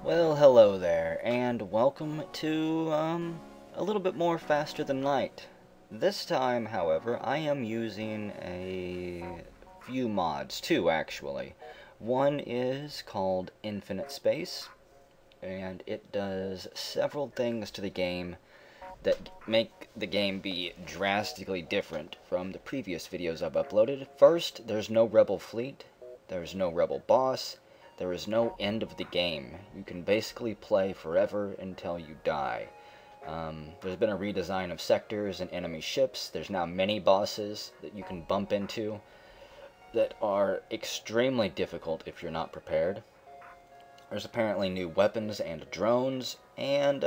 Well, hello there, and welcome to, a little bit more Faster Than Light. This time, however, I am using a few mods, two actually. One is called Infinite Space, and it does several things to the game that make the game be drastically different from the previous videos I've uploaded. First, there's no rebel fleet, there's no rebel boss, there is no end of the game. You can basically play forever until you die. There's been a redesign of sectors and enemy ships. There's now many bosses that you can bump into that are extremely difficult if you're not prepared. There's apparently new weapons and drones, and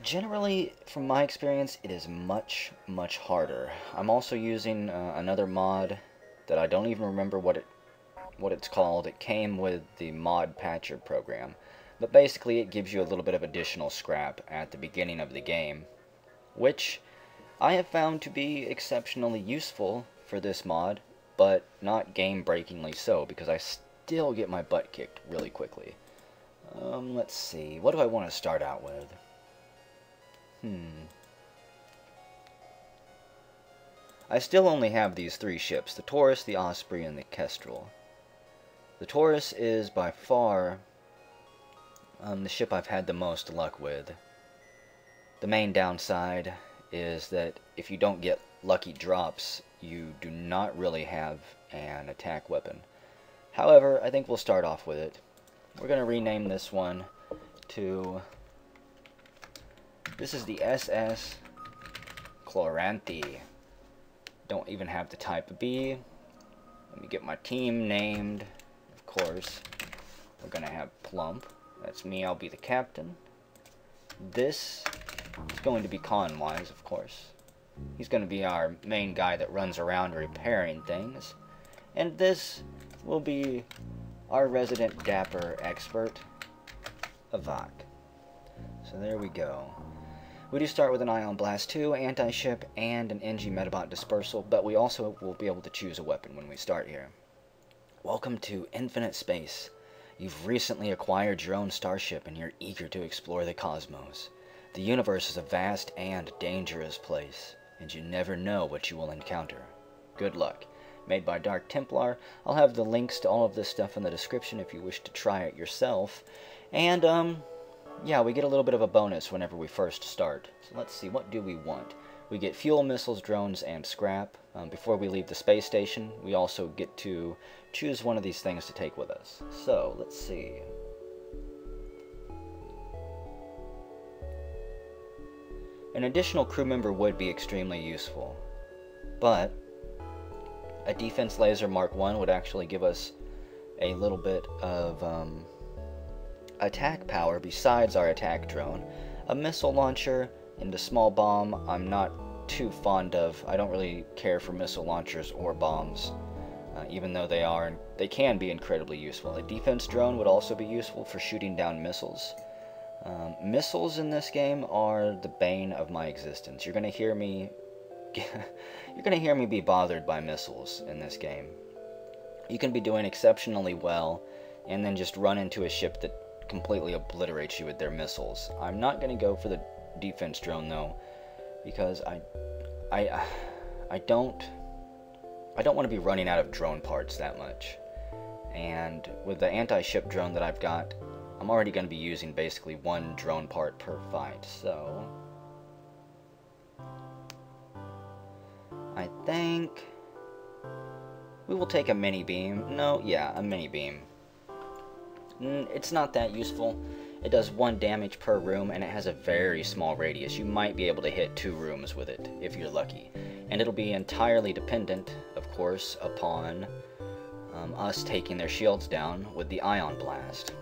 generally, from my experience, it is much, much harder. I'm also using another mod that I don't even remember what it's called. It came with the mod patcher program, but basically it gives you a little bit of additional scrap at the beginning of the game, which I have found to be exceptionally useful for this mod, but not game-breakingly so, because I still get my butt kicked really quickly. Let's see, what do I want to start out with? I still only have these three ships, the Taurus, the Osprey, and the Kestrel. The Taurus is by far the ship I've had the most luck with. The main downside is that if you don't get lucky drops, you do not really have an attack weapon. However, I think we'll start off with it. We're going to rename this one to... This is the SS Chloranthe. Don't even have the type B. Let me get my team named. Of course, we're going to have Plump. That's me, I'll be the captain. This is going to be Conwise, of course. He's going to be our main guy that runs around repairing things. And this will be our resident dapper expert, Avak. So there we go. We do start with an Ion Blast 2, anti-ship, and an NG Metabot Dispersal, but we also will be able to choose a weapon when we start here. Welcome to Infinite Space. You've recently acquired your own starship and you're eager to explore the cosmos. The universe is a vast and dangerous place, and you never know what you will encounter. Good luck. Made by Dark Templar. I'll have the links to all of this stuff in the description if you wish to try it yourself. And, yeah, we get a little bit of a bonus whenever we first start. So let's see, what do we want? We get fuel, missiles, drones, and scrap. Before we leave the space station, we also get to choose one of these things to take with us. So, let's see. An additional crew member would be extremely useful, but a defense laser Mark 1 would actually give us a little bit of attack power besides our attack drone. A missile launcher and a small bomb I'm not too fond of. I don't really care for missile launchers or bombs, even though they can be incredibly useful. A defense drone would also be useful for shooting down missiles. Missiles in this game are the bane of my existence. You're gonna hear me be bothered by missiles in this game. You can be doing exceptionally well and then just run into a ship that completely obliterates you with their missiles. I'm not going to go for the defense drone though, because I don't want to be running out of drone parts that much. And with the anti-ship drone that I've got, I'm already going to be using basically one drone part per fight, so I think we will take a mini beam. No, yeah, a mini beam. It's not that useful. It does 1 damage per room, and it has a very small radius. You might be able to hit 2 rooms with it, if you're lucky. And it'll be entirely dependent, of course, upon us taking their shields down with the Ion Blast.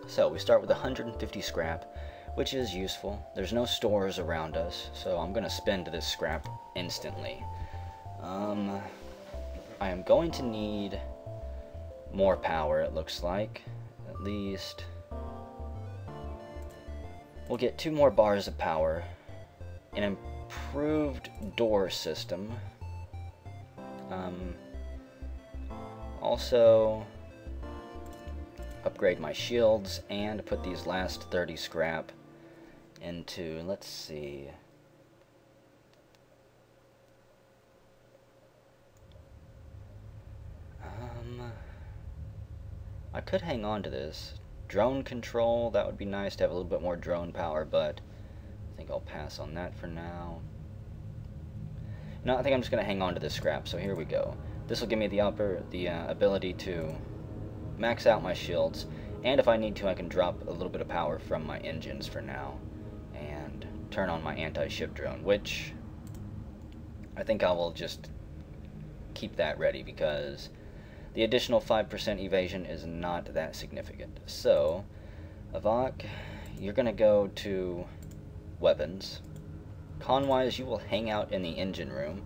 So, we start with 150 scrap, which is useful. There's no stores around us, so I'm going to spend this scrap instantly. I am going to need more power, it looks like. At least we'll get 2 more bars of power, an improved door system, also upgrade my shields, and put these last 30 scrap into, let's see, I could hang on to this. Drone control, that would be nice to have a little bit more drone power, but I think I'll pass on that for now. No, I think I'm just going to hang on to this scrap, so here we go. This will give me the ability to max out my shields, and if I need to, I can drop a little bit of power from my engines for now, and turn on my anti-ship drone, which I think I will just keep that ready, because the additional 5% evasion is not that significant. So, Avok, you're going to go to weapons. Con-wise, you will hang out in the engine room,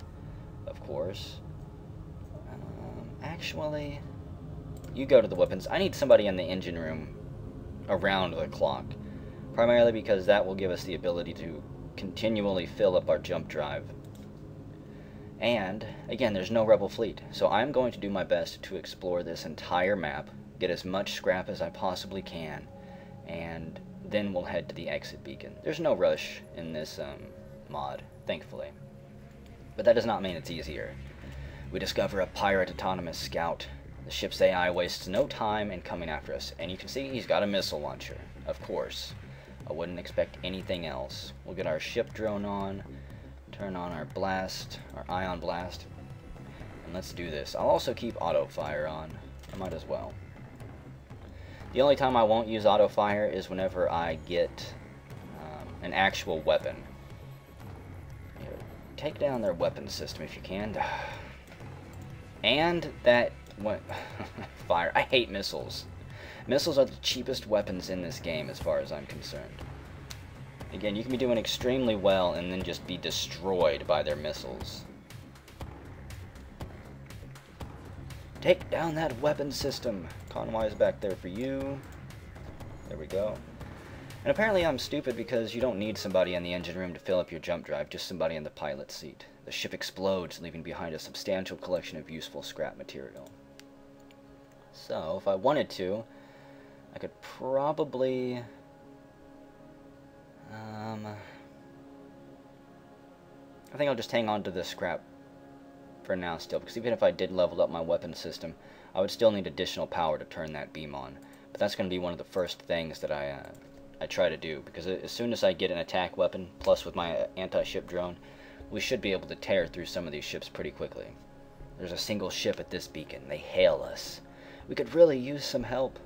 of course. Actually, you go to the weapons. I need somebody in the engine room around the clock, primarily because that will give us the ability to continually fill up our jump drive. And, again, there's no rebel fleet, so I'm going to do my best to explore this entire map, get as much scrap as I possibly can, and then we'll head to the exit beacon. There's no rush in this mod, thankfully. But that does not mean it's easier. We discover a pirate autonomous scout. The ship's AI wastes no time in coming after us, and you can see he's got a missile launcher. Of course. I wouldn't expect anything else. We'll get our ship drone on, turn on our blast, our ion blast, and let's do this. I'll also keep auto fire on. I might as well. The only time I won't use auto fire is whenever I get an actual weapon. Here, take down their weapon system if you can. And that fire. I hate missiles. Missiles are the cheapest weapons in this game as far as I'm concerned. Again, you can be doing extremely well and then just be destroyed by their missiles. Take down that weapon system. Conway's back there for you. There we go. And apparently I'm stupid because you don't need somebody in the engine room to fill up your jump drive, just somebody in the pilot seat. The ship explodes, leaving behind a substantial collection of useful scrap material. So, if I wanted to, I could probably... I think I'll just hang on to this scrap for now still, because even if I did level up my weapon system, I would still need additional power to turn that beam on. But that's going to be one of the first things that I try to do, because as soon as I get an attack weapon, plus with my anti-ship drone, we should be able to tear through some of these ships pretty quickly. There's a single ship at this beacon. They hail us. We could really use some help.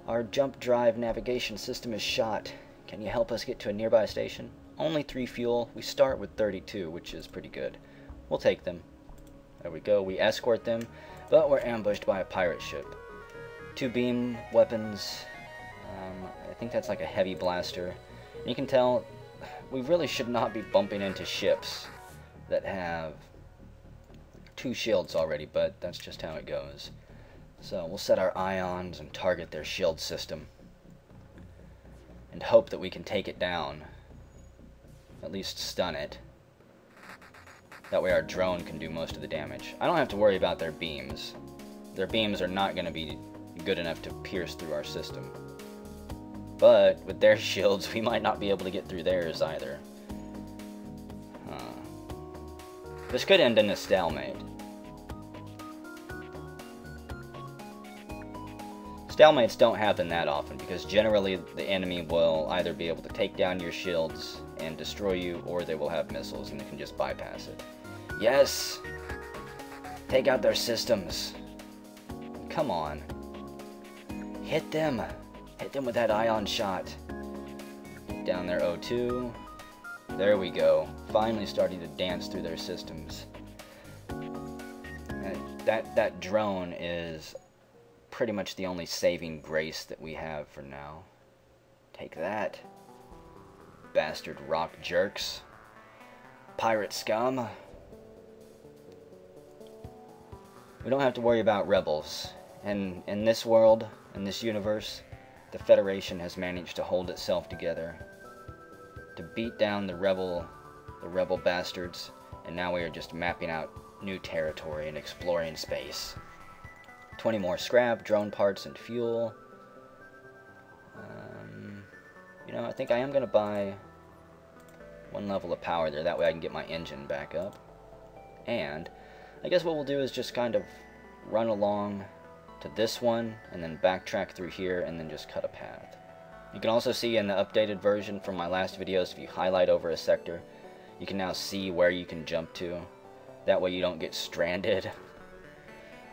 Our jump drive navigation system is shot. Can you help us get to a nearby station? Only 3 fuel. We start with 32, which is pretty good. We'll take them. There we go. We escort them, but we're ambushed by a pirate ship. 2 beam weapons. I think that's like a heavy blaster. And you can tell we really should not be bumping into ships that have 2 shields already, but that's just how it goes. So we'll set our ions and target their shield system, and hope that we can take it down. At least stun it. That way our drone can do most of the damage. I don't have to worry about their beams. Their beams are not going to be good enough to pierce through our system. But with their shields, we might not be able to get through theirs either. This could end in a stalemate. Stalemates don't happen that often, because generally the enemy will either be able to take down your shields and destroy you, or they will have missiles and they can just bypass it. Yes! Take out their systems. Come on. Hit them. Hit them with that ion shot. Down their O2. There we go. Finally starting to dance through their systems. That drone is pretty much the only saving grace that we have for now. Take that. Bastard rock jerks. Pirate scum. We don't have to worry about rebels. And in this world, in this universe, the Federation has managed to hold itself together to beat down the rebel bastards, and now we are just mapping out new territory and exploring space. 20 more scrap, drone parts, and fuel. You know, I think I am going to buy 1 level of power there. That way I can get my engine back up. And I guess what we'll do is just kind of run along to this one, and then backtrack through here, and then just cut a path. You can also see in the updated version from my last videos, if you highlight over a sector, you can now see where you can jump to. That way you don't get stranded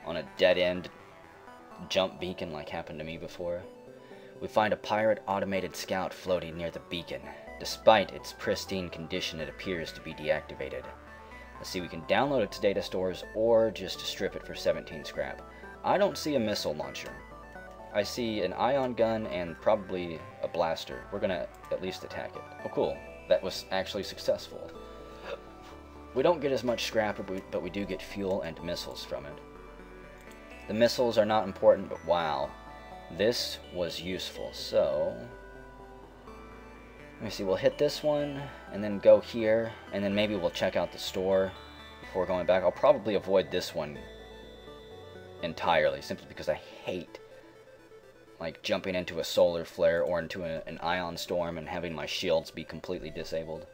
on a dead-end jump beacon like happened to me before. We find a pirate automated scout floating near the beacon. Despite its pristine condition, it appears to be deactivated. Let's see, we can download its data stores or just strip it for 17 scrap. I don't see a missile launcher. I see an ion gun and probably a blaster. We're gonna at least attack it. Oh cool, that was actually successful. We don't get as much scrap, but we do get fuel and missiles from it. The missiles are not important, but wow, this was useful. So let me see, we'll hit this one, and then go here, and then maybe we'll check out the store before going back. I'll probably avoid this one entirely, simply because I hate like jumping into a solar flare or into an ion storm and having my shields be completely disabled.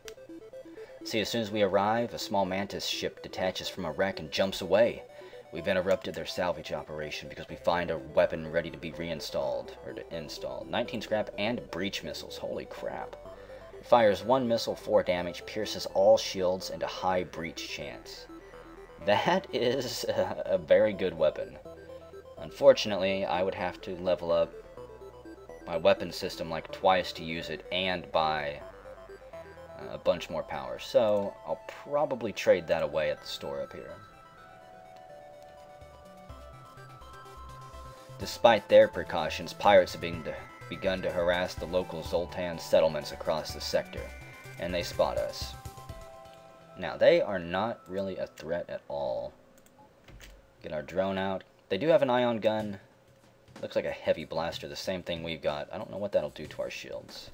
See, as soon as we arrive, a small mantis ship detaches from a wreck and jumps away. We've interrupted their salvage operation because we find a weapon ready to be reinstalled, or to install. 19 scrap and breach missiles, holy crap. It fires 1 missile, 4 damage, pierces all shields, and a high breach chance. That is a very good weapon. Unfortunately, I would have to level up my weapon system like twice to use it and buy a bunch more power. So I'll probably trade that away at the store up here. Despite their precautions, pirates have begun to harass the local Zoltan settlements across the sector, and they spot us. Now, they are not really a threat at all. Get our drone out. They do have an ion gun. Looks like a heavy blaster, the same thing we've got. I don't know what that'll do to our shields.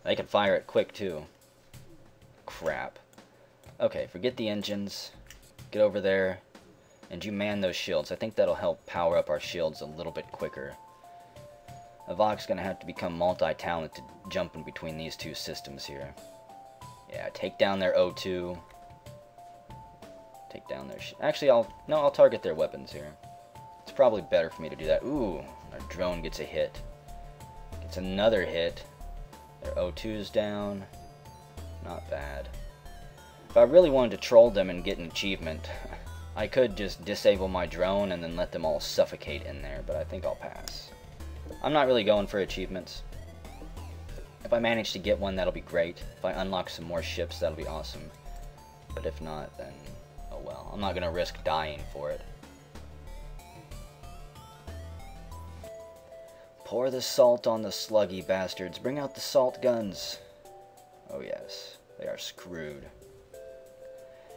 They can fire it quick, too. Crap. Okay, forget the engines. Get over there, and you man those shields. I think that'll help power up our shields a little bit quicker. Avok's going to have to become multi-talented jumping between these two systems here. Yeah, take down their O2. Take down their... Actually, I'll target their weapons here. It's probably better for me to do that. Ooh, our drone gets a hit. Gets another hit. Their O2's down. Not bad. If I really wanted to troll them and get an achievement, I could just disable my drone and then let them all suffocate in there, but I think I'll pass. I'm not really going for achievements. If I manage to get one, that'll be great. If I unlock some more ships, that'll be awesome. But if not, then oh well. I'm not going to risk dying for it. Pour the salt on the sluggy bastards. Bring out the salt guns. Oh yes, they are screwed.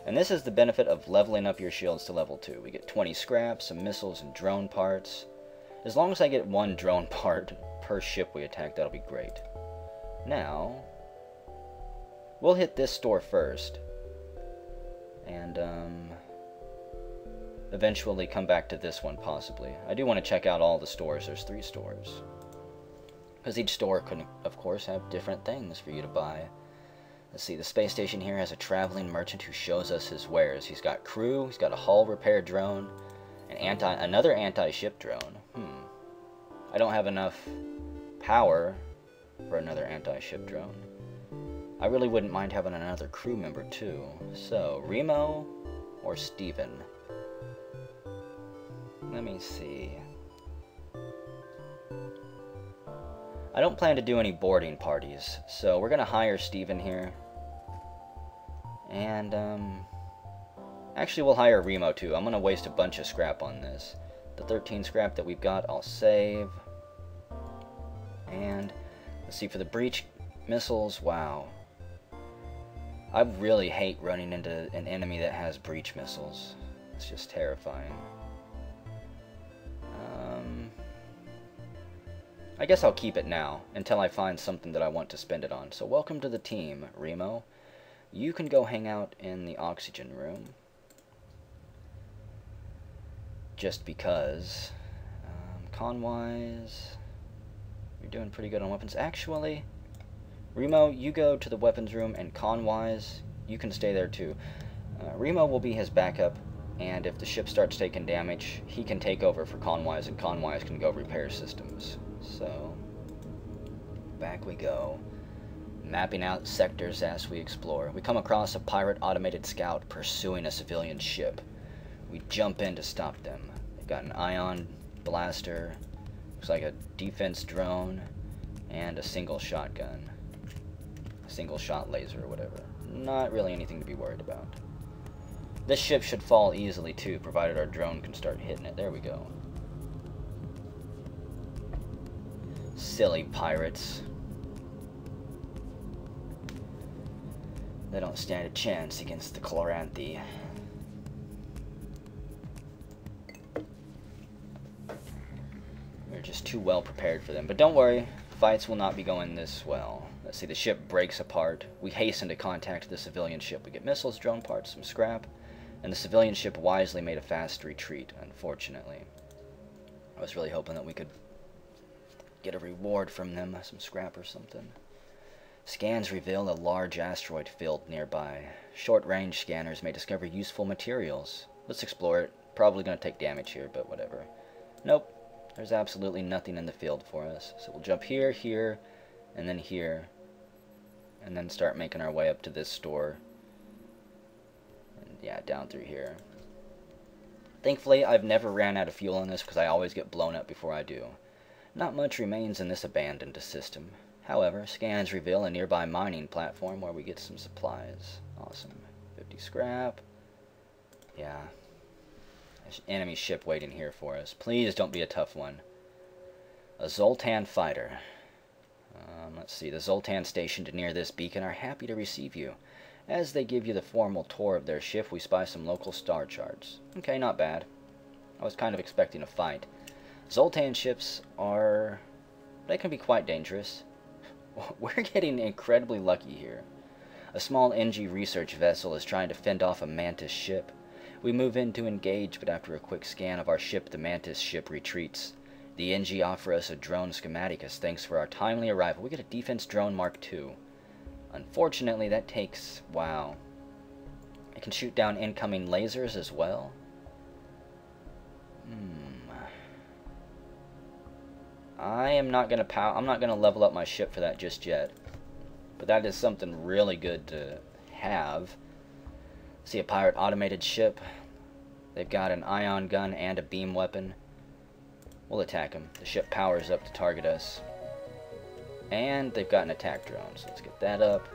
And this is the benefit of leveling up your shields to level 2. We get 20 scraps, some missiles, and drone parts. As long as I get 1 drone part per ship we attack, that'll be great. Now, we'll hit this store first. And, eventually come back to this one, possibly. I do want to check out all the stores. There's 3 stores. Because each store could, of course, have different things for you to buy. Let's see, the space station here has a traveling merchant who shows us his wares. He's got crew, he's got a hull repair drone, and another anti-ship drone. I don't have enough power for another anti-ship drone. I really wouldn't mind having another crew member, too. So, Remo or Steven? Let me see. I don't plan to do any boarding parties, so we're going to hire Steven here. And, actually we'll hire Remo too. I'm going to waste a bunch of scrap on this. The 13 scrap that we've got, I'll save. And, let's see, for the breach missiles, wow. I really hate running into an enemy that has breach missiles. It's just terrifying. I guess I'll keep it now, until I find something that I want to spend it on. So welcome to the team, Remo. You can go hang out in the oxygen room. Just because. Con-wise... You're doing pretty good on weapons. Actually, Remo, you go to the weapons room, and Conwise, you can stay there too. Remo will be his backup, and if the ship starts taking damage, he can take over for Conwise, and Conwise can go repair systems. So, back we go. Mapping out sectors as we explore. We come across a pirate automated scout pursuing a civilian ship. We jump in to stop them. They've got an ion blaster, looks like a defense drone, and a single shotgun. A single shot laser or whatever. Not really anything to be worried about. This ship should fall easily too, provided our drone can start hitting it. There we go. Silly pirates. They don't stand a chance against the Chloranthe. We're just too well prepared for them. But don't worry, fights will not be going this well. Let's see, the ship breaks apart. We hasten to contact the civilian ship. We get missiles, drone parts, some scrap, and the civilian ship wisely made a fast retreat, unfortunately. I was really hoping that we could get a reward from them, some scrap or something. Scans reveal a large asteroid field nearby. Short-range scanners may discover useful materials. Let's explore it. Probably going to take damage here, but whatever. Nope. There's absolutely nothing in the field for us. So we'll jump here, here, and then here. And then start making our way up to this store. And yeah, down through here. Thankfully, I've never ran out of fuel in this because I always get blown up before I do. Not much remains in this abandoned system. However, scans reveal a nearby mining platform where we get some supplies. Awesome. 50 scrap. Yeah. There's an enemy ship waiting here for us. Please don't be a tough one. A Zoltan fighter. Let's see. The Zoltan stationed near this beacon are happy to receive you. As they give you the formal tour of their ship, we spy some local star charts. Okay, not bad. I was kind of expecting a fight. Zoltan ships are... they can be quite dangerous. We're getting incredibly lucky here. A small NG research vessel is trying to fend off a Mantis ship. We move in to engage, but after a quick scan of our ship, the Mantis ship retreats. The NG offer us a drone schematic as thanks for our timely arrival. We get a defense drone Mark II. Unfortunately, that takes... wow. It can shoot down incoming lasers as well. I'm not gonna level up my ship for that just yet. But that is something really good to have. See a pirate automated ship. They've got an ion gun and a beam weapon. We'll attack them. The ship powers up to target us. And they've got an attack drone, so let's get that up.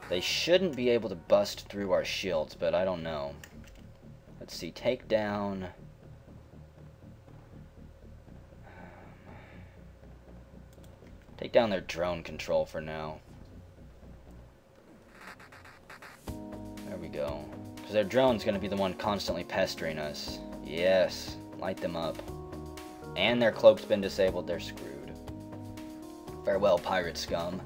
They shouldn't be able to bust through our shields, but I don't know. Let's see, take down... take down their drone control for now. There we go. Because their drone's going to be the one constantly pestering us. Yes, light them up. And their cloak's been disabled, they're screwed. Farewell, pirate scum.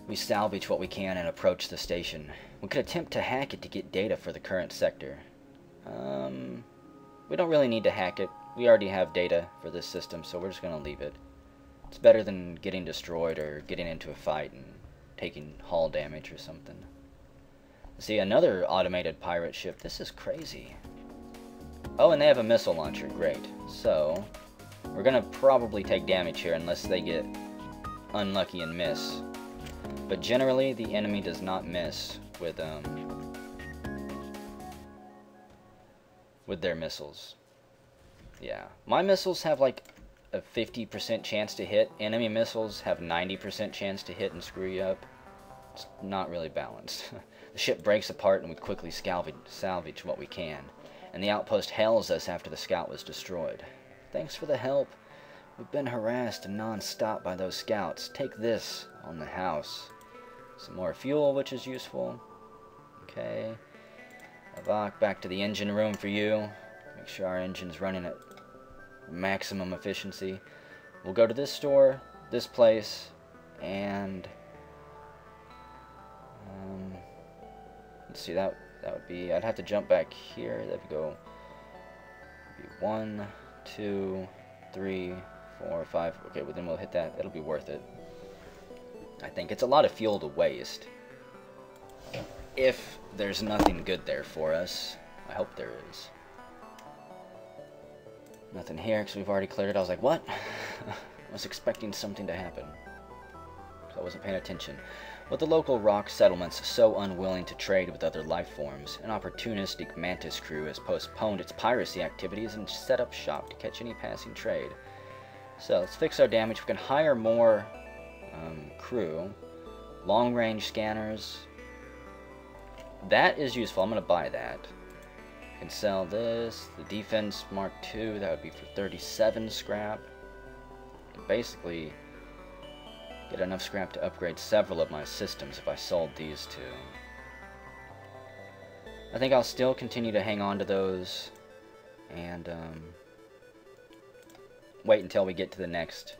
We salvage what we can and approach the station. We could attempt to hack it to get data for the current sector. We don't really need to hack it. We already have data for this system, so we're just going to leave it. It's better than getting destroyed or getting into a fight and taking hull damage or something. See, another automated pirate ship. This is crazy. Oh, and they have a missile launcher. Great. So, we're going to probably take damage here unless they get unlucky and miss. But generally, the enemy does not miss with their missiles. Yeah. My missiles have like a 50% chance to hit. Enemy missiles have 90% chance to hit and screw you up. It's not really balanced. The ship breaks apart and we quickly salvage what we can. And the outpost hails us after the scout was destroyed. Thanks for the help. We've been harassed non-stop by those scouts. Take this on the house. Some more fuel, which is useful. Okay. Avak, back to the engine room for you. Make sure our engine's running at maximum efficiency. We'll go to this store, this place, and let's see, that would be, I'd have to jump back here. That would go 1, 2, 3, 4 or 5. Okay, well then we'll hit that. It'll be worth it. I think it's a lot of fuel to waste. If there's nothing good there for us. I hope there is. Nothing here because we've already cleared it. I was like, what? I was expecting something to happen. So I wasn't paying attention. With the local rock settlements so unwilling to trade with other life forms, an opportunistic Mantis crew has postponed its piracy activities and set up shop to catch any passing trade. So let's fix our damage. We can hire more crew. Long-range scanners. That is useful. I'm going to buy that. I can sell this. The defense Mark II, that would be for 37 scrap. I can basically get enough scrap to upgrade several of my systems if I sold these two. I think I'll still continue to hang on to those and wait until we get to the next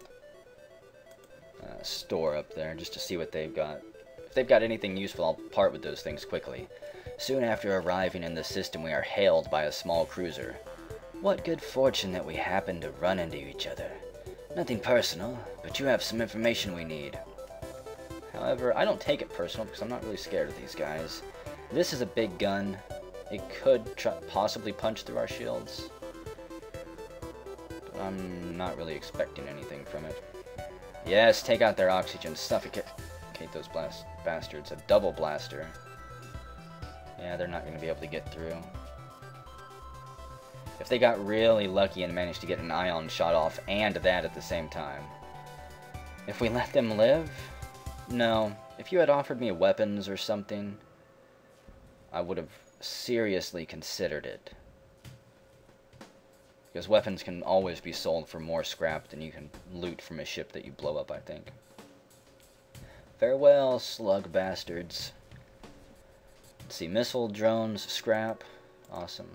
store up there just to see what they've got. If they've got anything useful, I'll part with those things quickly. Soon after arriving in the system, we are hailed by a small cruiser. What good fortune that we happened to run into each other. Nothing personal, but you have some information we need. However, I don't take it personal because I'm not really scared of these guys. This is a big gun. It could possibly punch through our shields. But I'm not really expecting anything from it. Yes, take out their oxygen. Suffocate those bastards. A double blaster. Yeah, they're not going to be able to get through. If they got really lucky and managed to get an ion shot off and that at the same time. If we let them live? No. If you had offered me weapons or something, I would have seriously considered it. Because weapons can always be sold for more scrap than you can loot from a ship that you blow up, I think. Farewell, slug bastards. Let's see, missile drones, scrap. Awesome.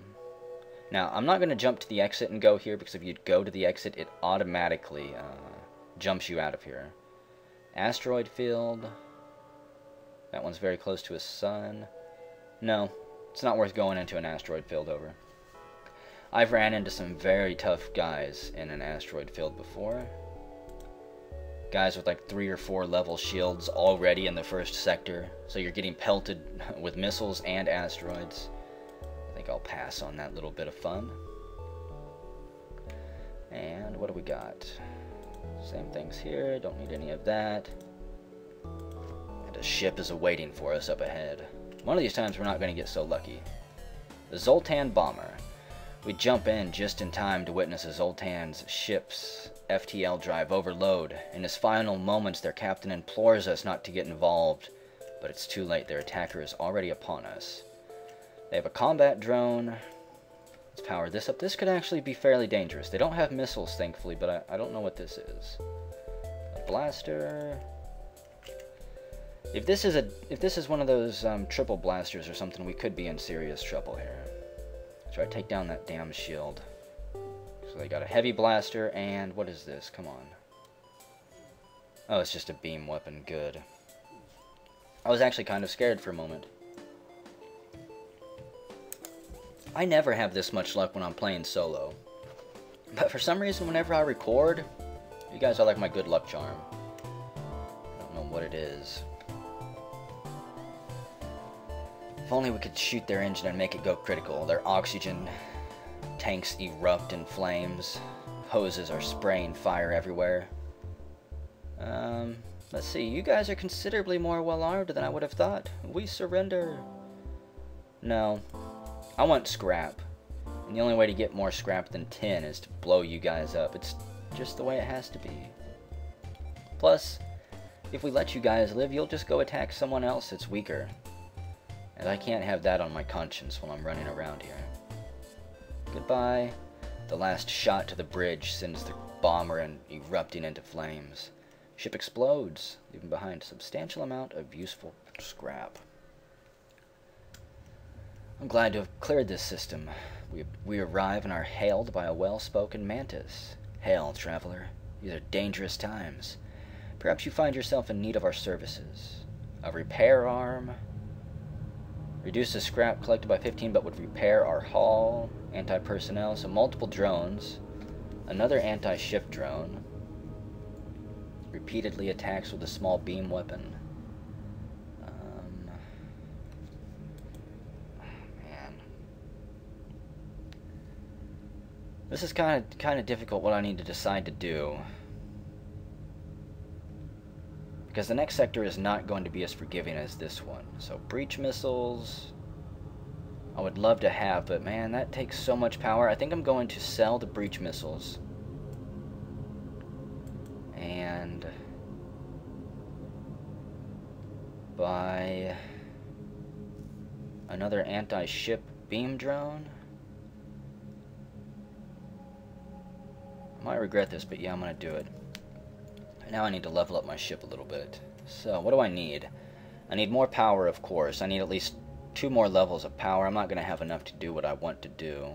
Now, I'm not going to jump to the exit and go here, because if you go to the exit, it automatically jumps you out of here. Asteroid field. That one's very close to a sun. No, it's not worth going into an asteroid field over. I've ran into some very tough guys in an asteroid field before. Guys with like 3 or 4 level shields already in the first sector, so you're getting pelted with missiles and asteroids. I think I'll pass on that little bit of fun. And what do we got? Same things here, don't need any of that. And a ship is awaiting for us up ahead. One of these times we're not going to get so lucky. The Zoltan bomber. We jump in just in time to witness Zoltan's ship's FTL drive overload. In his final moments, their captain implores us not to get involved, but it's too late. Their attacker is already upon us. They have a combat drone. Let's power this up. This could actually be fairly dangerous. They don't have missiles, thankfully, but I don't know what this is. A blaster. If this is one of those triple blasters or something, we could be in serious trouble here. Try to take down that damn shield. So they got a heavy blaster, and what is this? Come on. Oh, it's just a beam weapon. Good. I was actually kind of scared for a moment. I never have this much luck when I'm playing solo. But for some reason, whenever I record, you guys are like my good luck charm. I don't know what it is. If only we could shoot their engine and make it go critical. Their oxygen tanks erupt in flames. Hoses are spraying fire everywhere. Let's see. You guys are considerably more well-armed than I would have thought. We surrender. No. I want scrap. And the only way to get more scrap than tin is to blow you guys up. It's just the way it has to be. Plus, if we let you guys live, you'll just go attack someone else that's weaker. And I can't have that on my conscience while I'm running around here. Goodbye. The last shot to the bridge sends the bomber erupting into flames. Ship explodes, leaving behind a substantial amount of useful scrap. I'm glad to have cleared this system. We arrive and are hailed by a well-spoken mantis. Hail, traveler. These are dangerous times. Perhaps you find yourself in need of our services. A repair arm. Reduces scrap collected by 15, but would repair our hull. Anti-personnel, so multiple drones. Another anti-ship drone. repeatedly attacks with a small beam weapon. Man. This is kind of difficult what I need to decide to do. Because the next sector is not going to be as forgiving as this one. So breach missiles I would love to have, but man, that takes so much power. I think I'm going to sell the breach missiles. And buy another anti-ship beam drone. I might regret this, but yeah, I'm going to do it. Now I need to level up my ship a little bit. So, what do I need? I need more power, of course. I need at least 2 more levels of power. I'm not going to have enough to do what I want to do.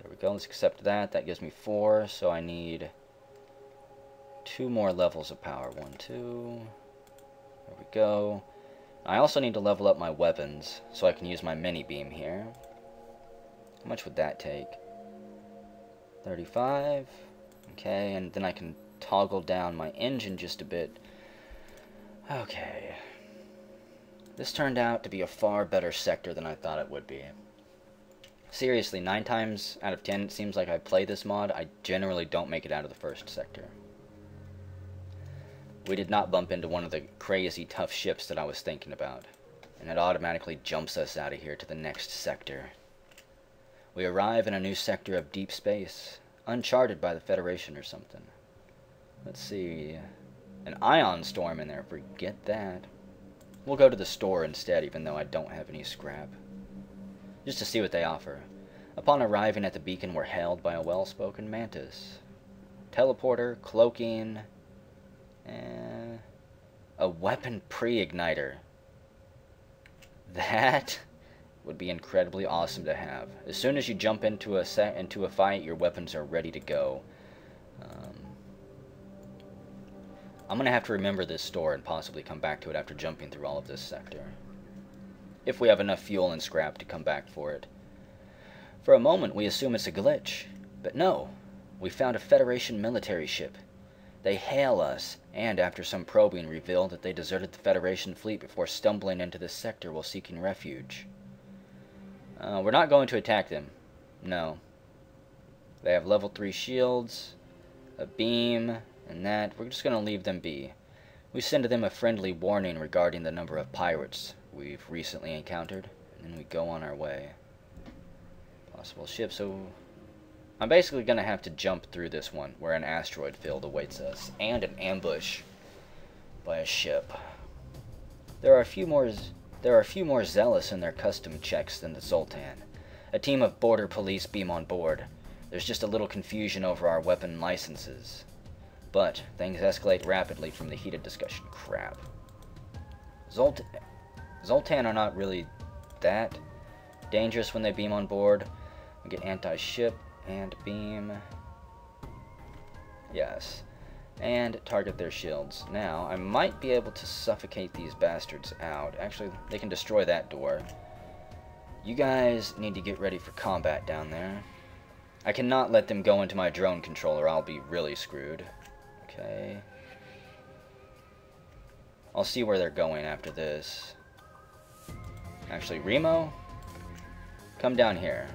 There we go. Let's accept that. That gives me 4, so I need 2 more levels of power. 1, 2. There we go. I also need to level up my weapons, so I can use my mini beam here. How much would that take? 35. Okay, and then I can toggle down my engine just a bit. Okay. This turned out to be a far better sector than I thought it would be. Seriously, 9 times out of 10 it seems like I play this mod, I generally don't make it out of the first sector. We did not bump into one of the crazy tough ships that I was thinking about, and it automatically jumps us out of here to the next sector. We arrive in a new sector of deep space, uncharted by the Federation or something. Let's see. An ion storm in there, forget that. We'll go to the store instead, even though I don't have any scrap. Just to see what they offer. Upon arriving at the beacon, we're hailed by a well-spoken mantis. Teleporter, cloaking, and a weapon pre-igniter. That would be incredibly awesome to have. As soon as you jump into a fight, your weapons are ready to go. I'm going to have to remember this store and possibly come back to it after jumping through all of this sector. If we have enough fuel and scrap to come back for it. For a moment, we assume it's a glitch. But no, we found a Federation military ship. They hail us, and after some probing, reveal that they deserted the Federation fleet before stumbling into this sector while seeking refuge. We're not going to attack them. No. They have level 3 shields, a beam, and that. We're just going to leave them be. We send them a friendly warning regarding the number of pirates we've recently encountered, and then we go on our way. Possible ship, so I'm basically going to have to jump through this one, where an asteroid field awaits us, and an ambush by a ship. There are a few more zealous in their custom checks than the Zoltan. A team of border police beam on board. There's just a little confusion over our weapon licenses. But things escalate rapidly from the heated discussion. Crap. Zoltan are not really that dangerous when they beam on board. We get anti-ship and beam. Yes. And target their shields. Now, I might be able to suffocate these bastards out. Actually, they can destroy that door. You guys need to get ready for combat down there. I cannot let them go into my drone controller. I'll be really screwed. Okay. I'll see where they're going after this. Actually, Remo, come down here.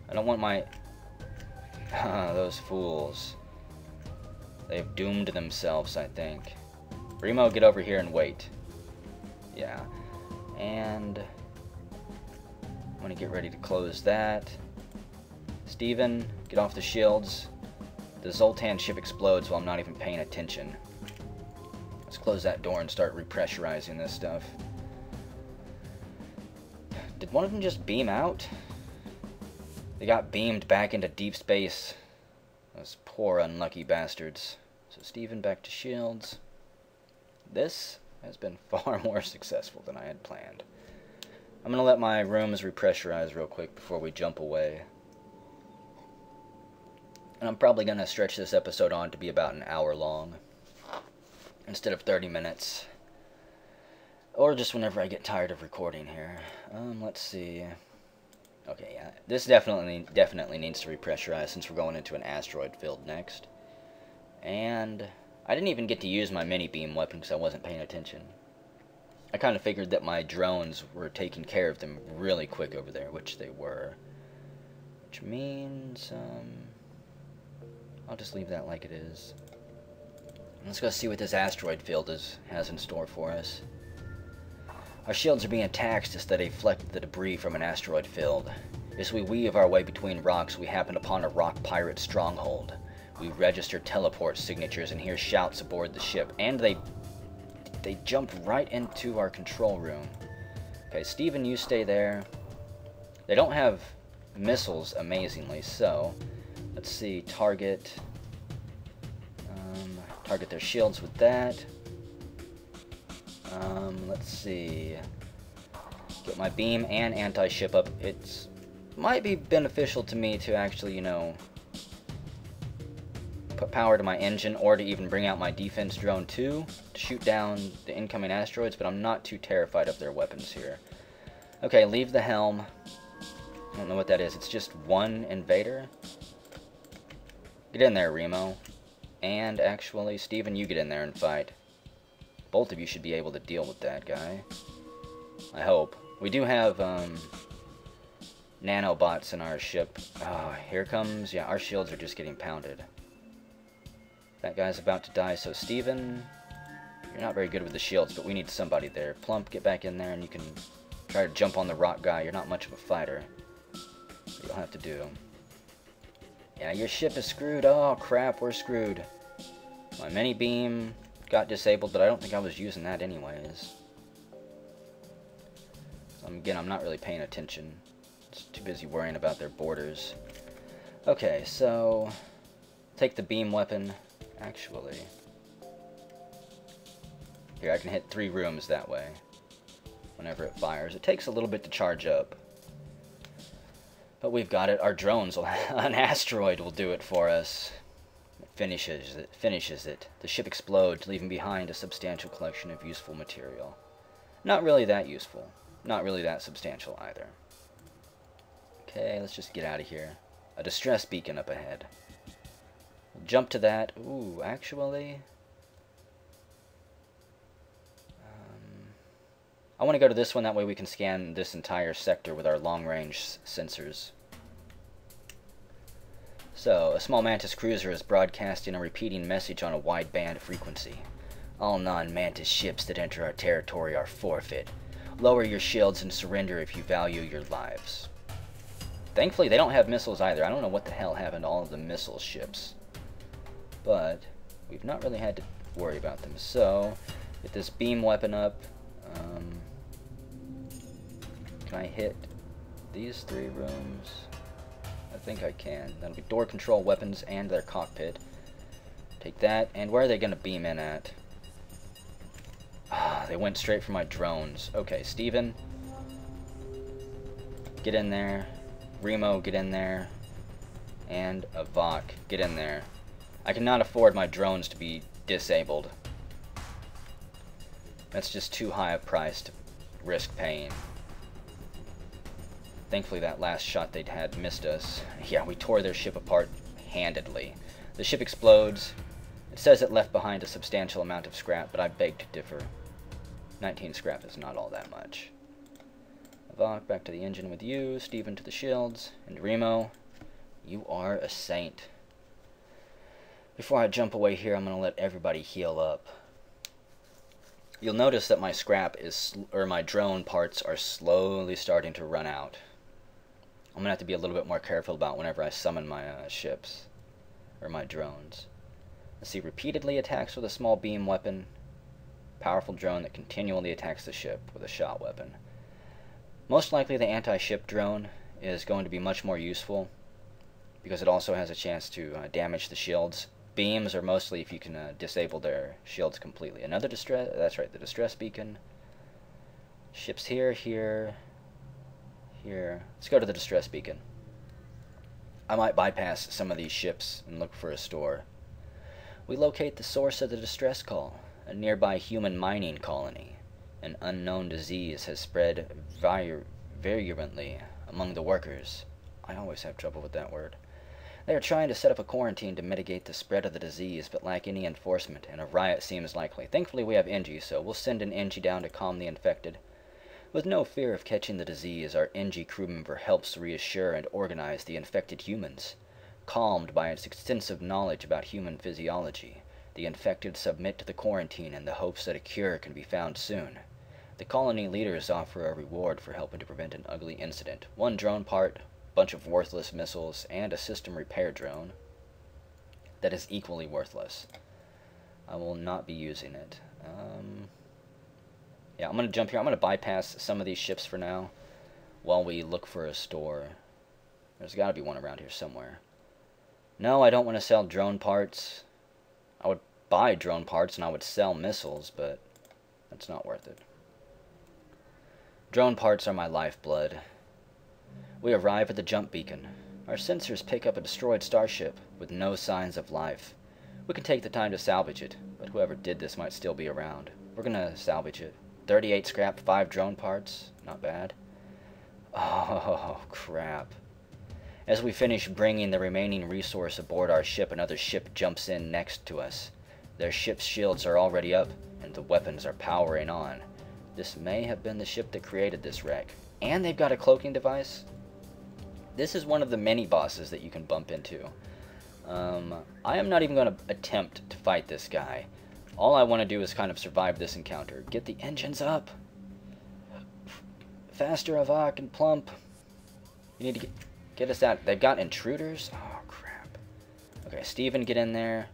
I don't want my... those fools. They've doomed themselves, I think. Remo, get over here and wait. Yeah. And I'm going to get ready to close that. Steven, get off the shields. The Zoltan ship explodes while I'm not even paying attention. Let's close that door and start repressurizing this stuff. Did one of them just beam out? They got beamed back into deep space. Those poor unlucky bastards. So Steven, back to shields. This has been far more successful than I had planned. I'm going to let my rooms repressurize real quick before we jump away. And I'm probably going to stretch this episode on to be about an hour long, instead of 30 minutes. Or just whenever I get tired of recording here. Let's see. Okay, yeah. This definitely needs to repressurize since we're going into an asteroid field next. And I didn't even get to use my mini beam weapon because I wasn't paying attention. I kind of figured that my drones were taking care of them really quick over there, which they were. Which means, I'll just leave that like it is. Let's go see what this asteroid field has in store for us. Our shields are being attacked as they deflect the debris from an asteroid field. As we weave our way between rocks, we happen upon a rock pirate stronghold. We register teleport signatures and hear shouts aboard the ship, and they jump right into our control room. Okay, Steven, you stay there. They don't have missiles, amazingly, so let's see, target their shields with that. Let's see, get my beam and anti-ship up. It might be beneficial to me to actually, you know, put power to my engine, or to even bring out my defense drone too, to shoot down the incoming asteroids, but I'm not too terrified of their weapons here. Okay, leave the helm. I don't know what that is. It's just one invader. Get in there, Remo. And actually, Steven, you get in there and fight. Both of you should be able to deal with that guy. I hope. We do have, nanobots in our ship. Oh, here comes... Yeah, our shields are just getting pounded. That guy's about to die, so Steven, you're not very good with the shields, but we need somebody there. Plump, get back in there, and you can try to jump on the rock guy. You're not much of a fighter. You'll have to do. Yeah, your ship is screwed. Oh, crap, we're screwed. My mini beam got disabled, but I don't think I was using that anyways. Again, I'm not really paying attention. Just too busy worrying about their borders. Okay, so take the beam weapon. Actually, here, I can hit 3 rooms that way whenever it fires. It takes a little bit to charge up, but we've got it. Our drones, an asteroid will do it for us. It finishes it. The ship explodes, leaving behind a substantial collection of useful material. Not really that useful. Not really that substantial either. Okay, let's just get out of here. A distress beacon up ahead. We'll jump to that. Ooh, actually, I want to go to this one. That way we can scan this entire sector with our long-range sensors. So, a small Mantis cruiser is broadcasting a repeating message on a wide-band frequency. All non-Mantis ships that enter our territory are forfeit. Lower your shields and surrender if you value your lives. Thankfully, they don't have missiles either. I don't know what the hell happened to all of the missile ships. But we've not really had to worry about them. So, get this beam weapon up. Can I hit these 3 rooms? I think I can. That'll be door control weapons and their cockpit. Take that. And where are they going to beam in at? Ah, they went straight for my drones. Okay, Steven, get in there. Remo, get in there. And Avok, get in there. I cannot afford my drones to be disabled. That's just too high a price to risk paying. Thankfully that last shot they'd had missed us. Yeah, we tore their ship apart handedly. The ship explodes. It says it left behind a substantial amount of scrap, but I beg to differ. 19 scrap is not all that much. Avok, back to the engine with you. Steven to the shields. And Remo, you are a saint. Before I jump away here, I'm going to let everybody heal up. You'll notice that my scrap my drone parts are slowly starting to run out. I'm going to have to be a little bit more careful about whenever I summon my ships, or my drones. Let's see, repeatedly attacks with a small beam weapon. Powerful drone that continually attacks the ship with a shot weapon. Most likely the anti-ship drone is going to be much more useful, because it also has a chance to damage the shields. Beams are mostly if you can disable their shields completely. Another distress, that's right, the distress beacon. Ships here, here, here. Let's go to the distress beacon. I might bypass some of these ships and look for a store. We locate the source of the distress call, a nearby human mining colony. An unknown disease has spread virulently among the workers. I always have trouble with that word. They are trying to set up a quarantine to mitigate the spread of the disease, but lack any enforcement, and a riot seems likely. Thankfully we have NG, so we'll send an NG down to calm the infected. With no fear of catching the disease, our NG crew member helps reassure and organize the infected humans. Calmed by its extensive knowledge about human physiology, the infected submit to the quarantine in the hopes that a cure can be found soon. The colony leaders offer a reward for helping to prevent an ugly incident. 1 drone part, bunch of worthless missiles, and a system repair drone that is equally worthless. I will not be using it. Yeah, I'm going to jump here. I'm going to bypass some of these ships for now while we look for a store. There's got to be one around here somewhere. No, I don't want to sell drone parts. I would buy drone parts and I would sell missiles, but that's not worth it. Drone parts are my lifeblood. We arrive at the jump beacon. Our sensors pick up a destroyed starship with no signs of life. We can take the time to salvage it, but whoever did this might still be around. We're gonna salvage it. 38 scrap, 5 drone parts. Not bad. Oh, crap. As we finish bringing the remaining resource aboard our ship, another ship jumps in next to us. Their ship's shields are already up, and the weapons are powering on. This may have been the ship that created this wreck. And they've got a cloaking device? This is one of the many bosses that you can bump into. I am not even going to attempt to fight this guy. All I want to do is kind of survive this encounter. Get the engines up. Faster, Avok and Plump. You need to get us out. They've got intruders? Oh, crap. Okay, Steven, get in there.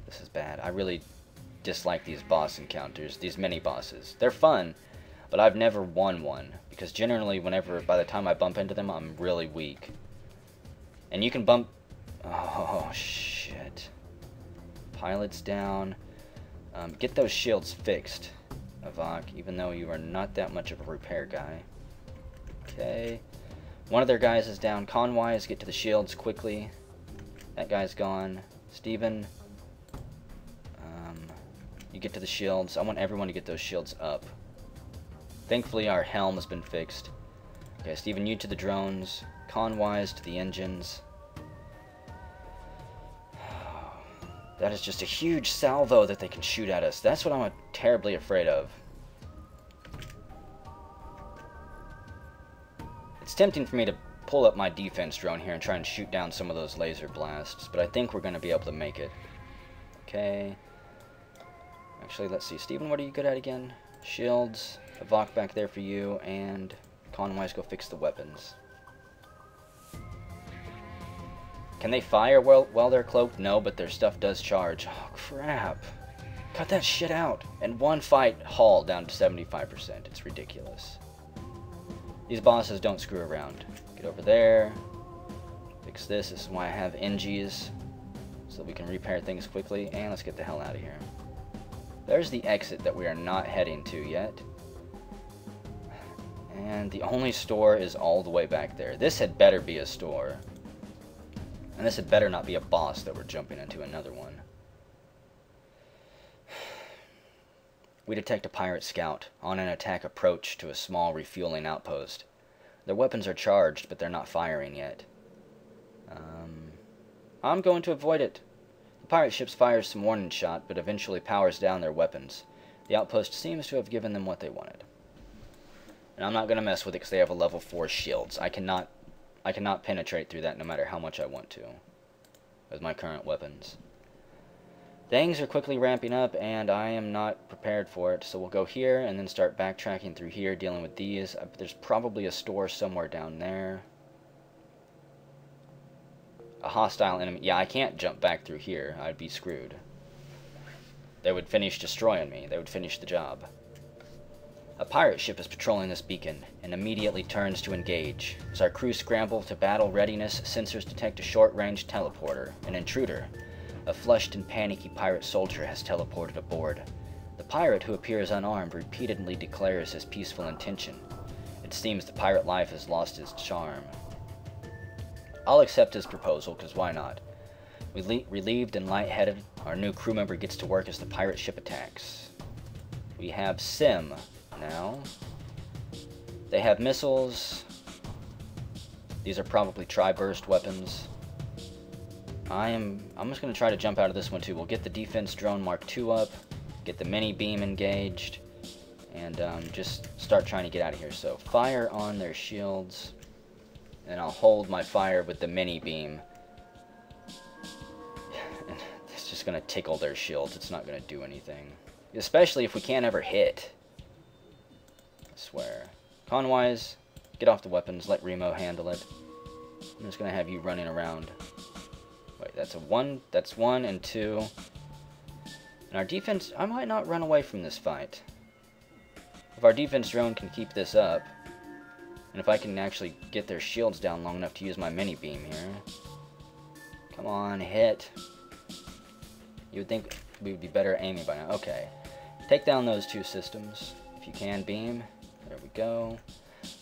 This is bad. I really dislike these boss encounters, these mini bosses. They're fun, but I've never won one, because generally by the time I bump into them, I'm really weak. And you can bump... Oh, shit. Pilot's down. Get those shields fixed, Avok, even though you are not that much of a repair guy. Okay. One of their guys is down. Conwise, get to the shields quickly. That guy's gone. Steven, you get to the shields. I want everyone to get those shields up. Thankfully, our helm has been fixed. Okay, Steven, you to the drones. Conwise to the engines. That is just a huge salvo that they can shoot at us. That's what I'm terribly afraid of. It's tempting for me to pull up my defense drone here and try and shoot down some of those laser blasts, but I think we're going to be able to make it. Okay. Actually, let's see. Steven, what are you good at again? Shields. Avok back there for you, and Conwise, go fix the weapons. Can they fire while they're cloaked? No, but their stuff does charge. Oh, crap. Cut that shit out. And one fight, haul down to 75%. It's ridiculous. These bosses don't screw around. Get over there. Fix this. This is why I have NGs, so we can repair things quickly. And let's get the hell out of here. There's the exit that we are not heading to yet. And the only store is all the way back there. This had better be a store. And this had better not be a boss that we're jumping into another one. We detect a pirate scout on an attack approach to a small refueling outpost. Their weapons are charged, but they're not firing yet. I'm going to avoid it. The pirate ship fires some warning shot, but eventually powers down their weapons. The outpost seems to have given them what they wanted. And I'm not going to mess with it because they have a level 4 shields. I cannot penetrate through that no matter how much I want to with my current weapons. Things are quickly ramping up, and I am not prepared for it, so we'll go here and then start backtracking through here, dealing with these. There's probably a store somewhere down there. A hostile enemy. Yeah, I can't jump back through here. I'd be screwed. They would finish destroying me. They would finish the job. A pirate ship is patrolling this beacon and immediately turns to engage. As our crew scramble to battle readiness, sensors detect a short-range teleporter, an intruder. A flushed and panicky pirate soldier has teleported aboard. The pirate, who appears unarmed, repeatedly declares his peaceful intention. It seems the pirate life has lost its charm. I'll accept his proposal, because why not? Relieved and lightheaded, our new crew member gets to work as the pirate ship attacks. We have Sim now. They have missiles. These are probably tri-burst weapons. I'm just going to try to jump out of this one too. We'll get the defense drone Mark II up, get the mini beam engaged, and just start trying to get out of here. So fire on their shields, and I'll hold my fire with the mini beam. And it's just going to tickle their shields. It's not going to do anything. Especially if we can't ever hit. I swear. Conwise, get off the weapons. Let Remo handle it. I'm just going to have you running around. Wait, that's one and two. And our defense, I might not run away from this fight. If our defense drone can keep this up, and if I can actually get their shields down long enough to use my mini beam here. Come on, hit. You would think we would be better aiming by now. Okay. Take down those two systems. If you can, beam. There we go.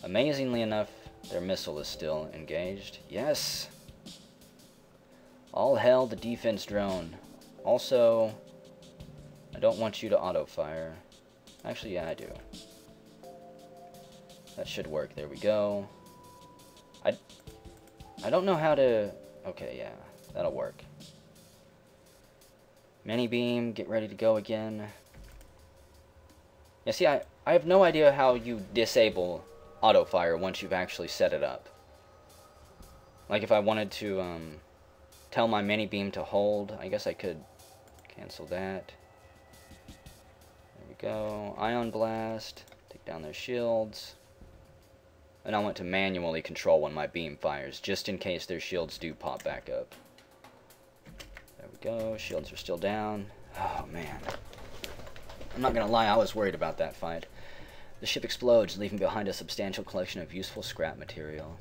Amazingly enough, their missile is still engaged. Yes! All hail the defense drone. Also, I don't want you to auto-fire. Actually, yeah, I do. That should work. There we go. I don't know how to... Okay, yeah. That'll work. Mini beam, get ready to go again. Yeah, see, I have no idea how you disable auto-fire once you've actually set it up. Like, if I wanted to, tell my mini beam to hold, I guess I could cancel that. There we go. Ion Blast. Take down their shields. And I want to manually control when my beam fires, just in case their shields do pop back up. There we go. Shields are still down. Oh, man. I'm not gonna lie, I was worried about that fight. The ship explodes, leaving behind a substantial collection of useful scrap material.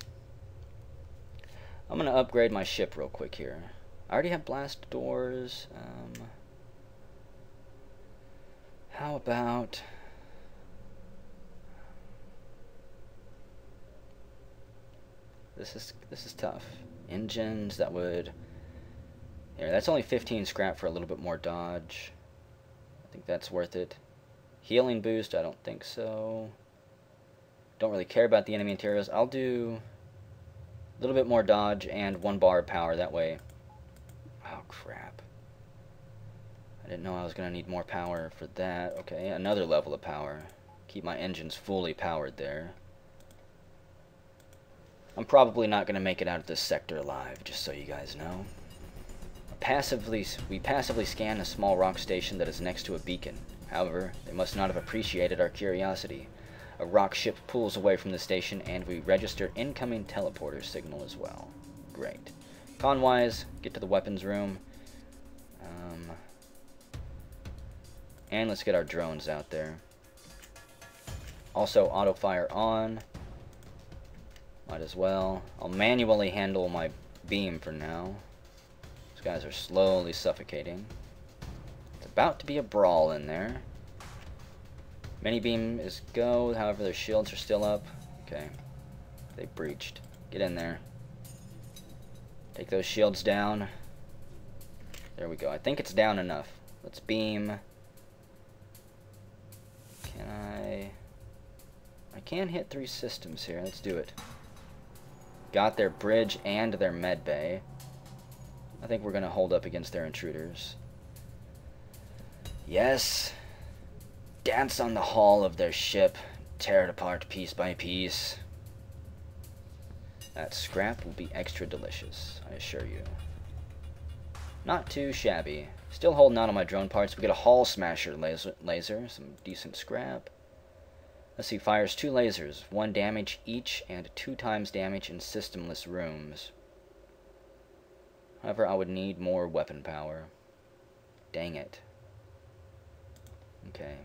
I'm gonna upgrade my ship real quick here. I already have blast doors. How about... This is tough. Engines, that would... Here, that's only 15 scrap for a little bit more dodge. I think that's worth it. Healing boost, I don't think so. Don't really care about the enemy interiors. I'll do a little bit more dodge and 1 bar of power that way. Oh, crap. I didn't know I was going to need more power for that. Okay, another level of power. Keep my engines fully powered there. I'm probably not going to make it out of this sector alive, just so you guys know. We passively scan a small rock station that is next to a beacon. However, they must not have appreciated our curiosity. A rock ship pulls away from the station, and we register incoming teleporter signal as well. Great. Conwise, get to the weapons room. And let's get our drones out there. Also, auto-fire on. Might as well. I'll manually handle my beam for now. These guys are slowly suffocating. It's about to be a brawl in there. Mini beam is go, however their shields are still up. Okay. They breached. Get in there. Take those shields down. There we go. I think it's down enough. Let's beam. Can I can hit 3 systems here. Let's do it. Got their bridge and their med bay. I think we're going to hold up against their intruders. Yes. Dance on the hull of their ship. Tear it apart piece by piece. That scrap will be extra delicious, I assure you. Not too shabby. Still holding out on my drone parts. We get a hull smasher laser. Some decent scrap. Let's see, fires 2 lasers. 1 damage each and 2 times damage in systemless rooms. However, I would need more weapon power. Dang it. Okay.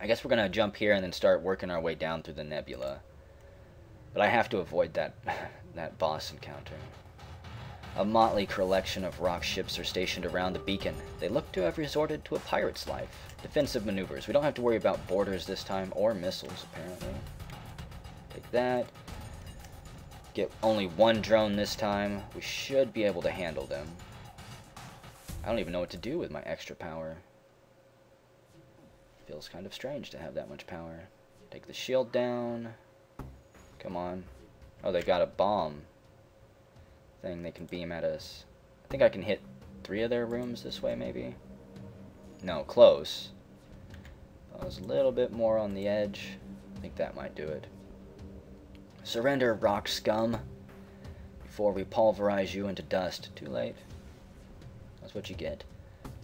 I guess we're going to jump here and then start working our way down through the nebula. But I have to avoid that, that boss encounter. A motley collection of rock ships are stationed around the beacon. They look to have resorted to a pirate's life. Defensive maneuvers. We don't have to worry about boarders this time, or missiles, apparently. Take that. Get only 1 drone this time. We should be able to handle them. I don't even know what to do with my extra power. Feels kind of strange to have that much power. Take the shield down. Come on. Oh, they got a bomb thing they can beam at us. I think I can hit 3 of their rooms this way, maybe? No, close. I was a little bit more on the edge. I think that might do it. Surrender, rock scum, before we pulverize you into dust. Too late. That's what you get.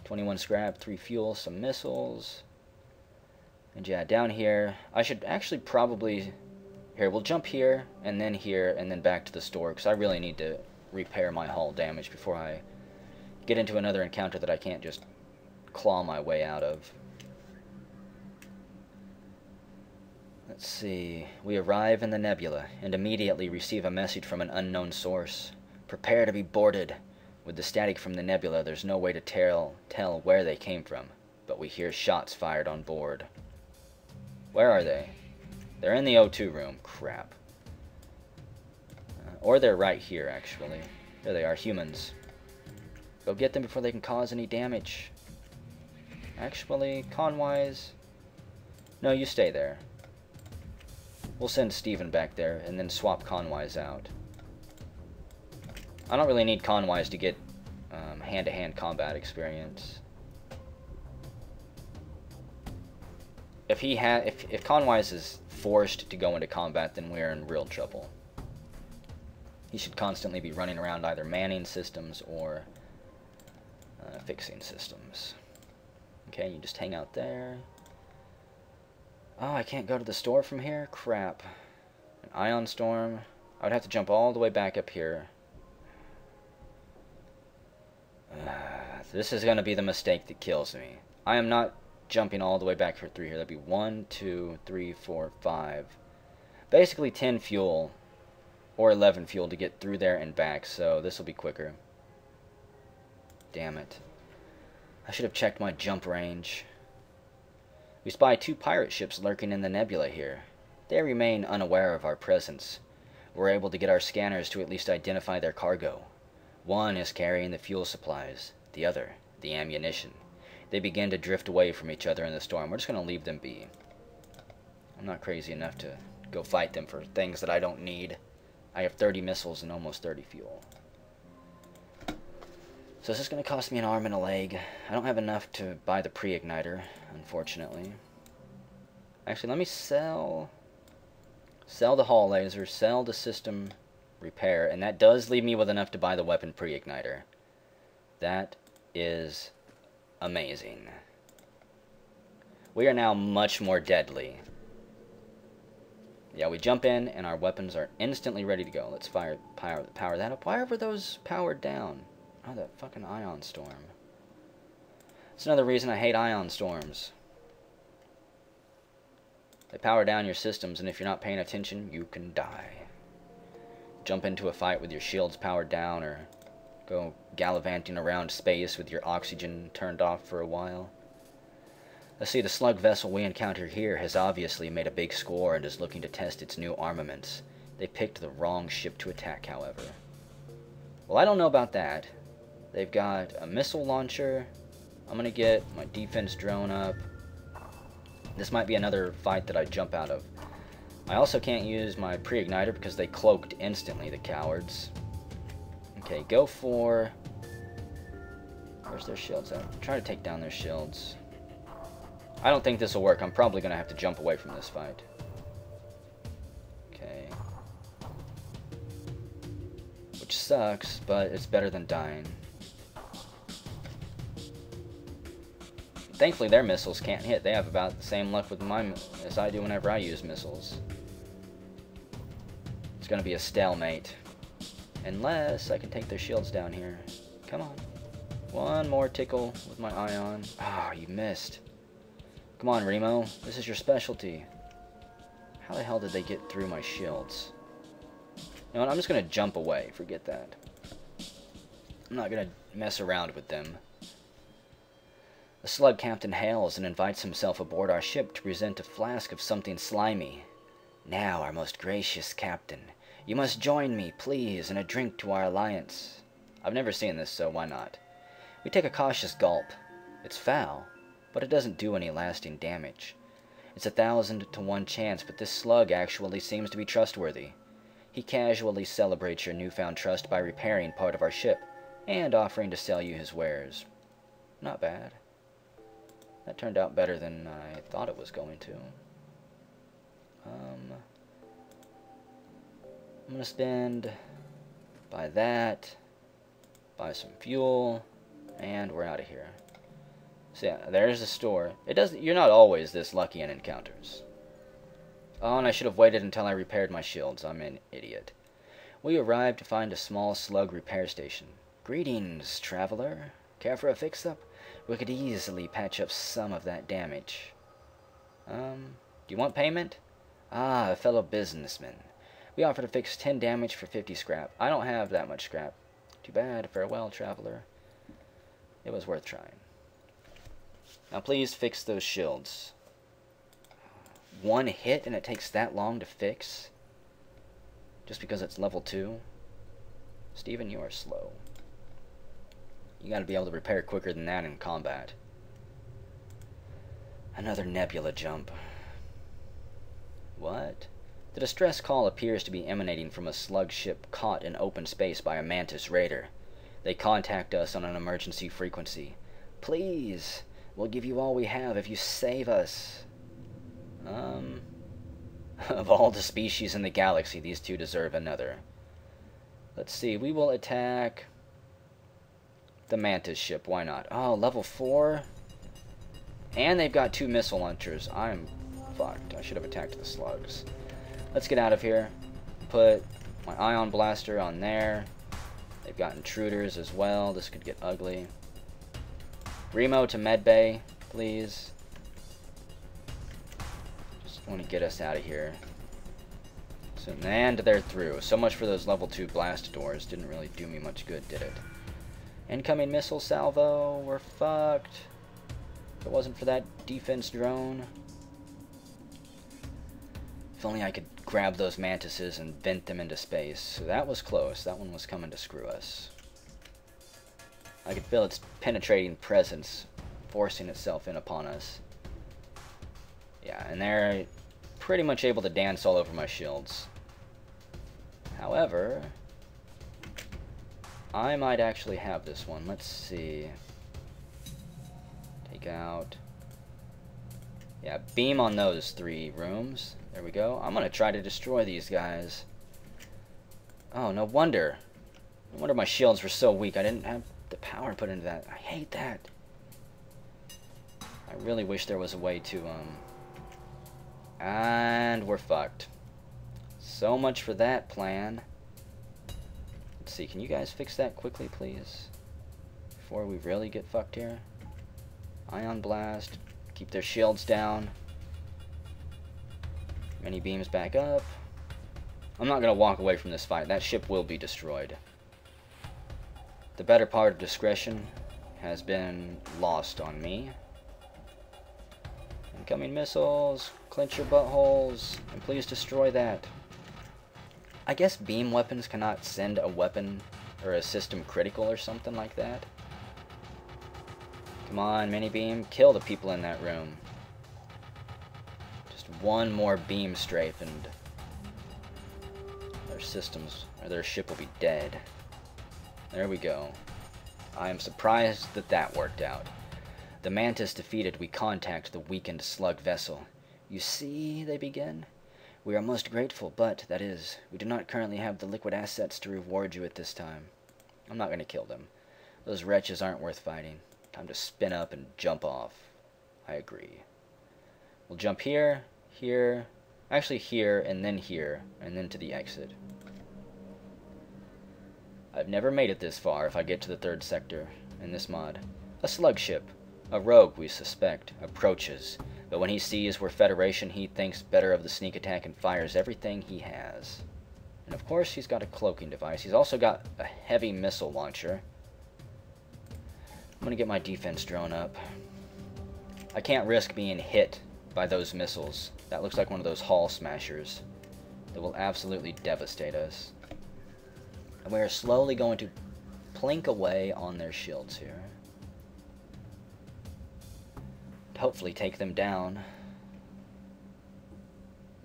21 scrap, 3 fuel, some missiles. And yeah, down here, I should actually probably... Here, we'll jump here, and then back to the store, because I really need to repair my hull damage before I get into another encounter that I can't just claw my way out of. Let's see. We arrive in the nebula, and immediately receive a message from an unknown source. Prepare to be boarded. With the static from the nebula, there's no way to tell where they came from, but we hear shots fired on board. Where are they? They're in the O2 room. Crap. Or they're right here, actually. There they are, humans. Go get them before they can cause any damage. Actually, con-wise... No, you stay there. We'll send Steven back there, and then swap con-wise out. I don't really need con-wise to get hand-to-hand combat experience. If con-wise is forced to go into combat, then we're in real trouble. He should constantly be running around either manning systems or fixing systems. Okay, you just hang out there. Oh, I can't go to the store from here? Crap. An ion storm. I would have to jump all the way back up here. This is going to be the mistake that kills me. I am not jumping all the way back through here. That'd be 1, 2, 3, 4, 5. Basically 10 fuel. Or 11 fuel to get through there and back, so this will be quicker. Damn it. I should have checked my jump range. We spy 2 pirate ships lurking in the nebula here. They remain unaware of our presence. We're able to get our scanners to at least identify their cargo. One is carrying the fuel supplies, the other, the ammunition. They begin to drift away from each other in the storm. We're just going to leave them be. I'm not crazy enough to go fight them for things that I don't need. I have 30 missiles and almost 30 fuel. So this is going to cost me an arm and a leg. I don't have enough to buy the pre-igniter, unfortunately. Actually, let me sell the hull laser, sell the system repair, and that does leave me with enough to buy the weapon pre-igniter. That is amazing. We are now much more deadly. Yeah, we jump in, and our weapons are instantly ready to go. Let's power that up. Why are those powered down? Oh, that fucking ion storm. That's another reason I hate ion storms. They power down your systems, and if you're not paying attention, you can die. Jump into a fight with your shields powered down, or go gallivanting around space with your oxygen turned off for a while. Let's see, the slug vessel we encounter here has obviously made a big score and is looking to test its new armaments. They picked the wrong ship to attack, however. Well, I don't know about that. They've got a missile launcher. I'm going to get my defense drone up. This might be another fight that I jump out of. I also can't use my pre-igniter because they cloaked instantly, the cowards. Okay, go for... Where's their shields at? Try to take down their shields. I don't think this will work. I'm probably going to have to jump away from this fight. Okay. Which sucks, but it's better than dying. Thankfully, their missiles can't hit. They have about the same luck with mine as I do whenever I use missiles. It's going to be a stalemate. Unless I can take their shields down here. Come on. One more tickle with my ion. Ah, you missed. Come on, Remo. This is your specialty. How the hell did they get through my shields? You know what? I'm just going to jump away. Forget that. I'm not going to mess around with them. The slug captain hails and invites himself aboard our ship to present a flask of something slimy. Now, our most gracious captain, you must join me, please, in a drink to our alliance. I've never seen this, so why not? We take a cautious gulp. It's foul, but it doesn't do any lasting damage. It's 1,000 to 1 chance, but this slug actually seems to be trustworthy. He casually celebrates your newfound trust by repairing part of our ship and offering to sell you his wares. Not bad. That turned out better than I thought it was going to. I'm going to spend, buy that, buy some fuel, and we're out of here. So yeah, there's the store. You're not always this lucky in encounters. Oh, and I should have waited until I repaired my shields. I'm an idiot. We arrived to find a small slug repair station. Greetings, traveler. Care for a fix-up? We could easily patch up some of that damage. Do you want payment? Ah, a fellow businessman. We offer to fix 10 damage for 50 scrap. I don't have that much scrap. Too bad. Farewell, traveler. It was worth trying. Now please fix those shields. One hit and it takes that long to fix? Just because it's level 2? Steven, you are slow. You gotta be able to repair quicker than that in combat. Another nebula jump. What? The distress call appears to be emanating from a slug ship caught in open space by a mantis raider. They contact us on an emergency frequency. Please, we'll give you all we have if you save us. Of all the species in the galaxy, these two deserve another. Let's see, we will attack the mantis ship, why not? Oh, level 4? And they've got 2 missile launchers. I'm fucked. I should have attacked the slugs. Let's get out of here. Put my ion blaster on there. They've got intruders as well. This could get ugly. Remo to medbay, please. Just want to get us out of here. So, and they're through. So much for those level 2 blast doors. Didn't really do me much good, did it? Incoming missile salvo. We're fucked. If it wasn't for that defense drone. If only I could grab those mantises and vent them into space. So that was close. That one was coming to screw us. I could feel its penetrating presence forcing itself in upon us. Yeah, and they're pretty much able to dance all over my shields. However, I might actually have this one. Let's see. Take out. Yeah, beam on those 3 rooms. There we go. I'm gonna try to destroy these guys. Oh, no wonder. No wonder my shields were so weak. I didn't have the power put into that. I hate that. I really wish there was a way to, And we're fucked. So much for that plan. Let's see, can you guys fix that quickly, please? Before we really get fucked here. Ion blast. Keep their shields down. Many beams back up. I'm not going to walk away from this fight. That ship will be destroyed. The better part of discretion has been lost on me. Incoming missiles. Clench your buttholes. And please destroy that. I guess beam weapons cannot send a weapon or a system critical or something like that. Come on, mini beam. Kill the people in that room. Just one more beam strafe and their systems, or their ship will be dead. There we go. I am surprised that that worked out. The mantis defeated, we contact the weakened slug vessel. You see, they begin. We are most grateful, but, that is, we do not currently have the liquid assets to reward you at this time. I'm not going to kill them. Those wretches aren't worth fighting. Time to spin up and jump off. I agree. We'll jump here, here, actually here, and then to the exit. I've never made it this far if I get to the 3rd sector in this mod. A slug ship, a rogue we suspect, approaches, but when he sees we're Federation, he thinks better of the sneak attack and fires everything he has. And of course he's got a cloaking device. He's also got a heavy missile launcher. I'm gonna get my defense drone up. I can't risk being hit by those missiles. That looks like one of those hull smashers that will absolutely devastate us. And we are slowly going to plink away on their shields here. hopefully take them down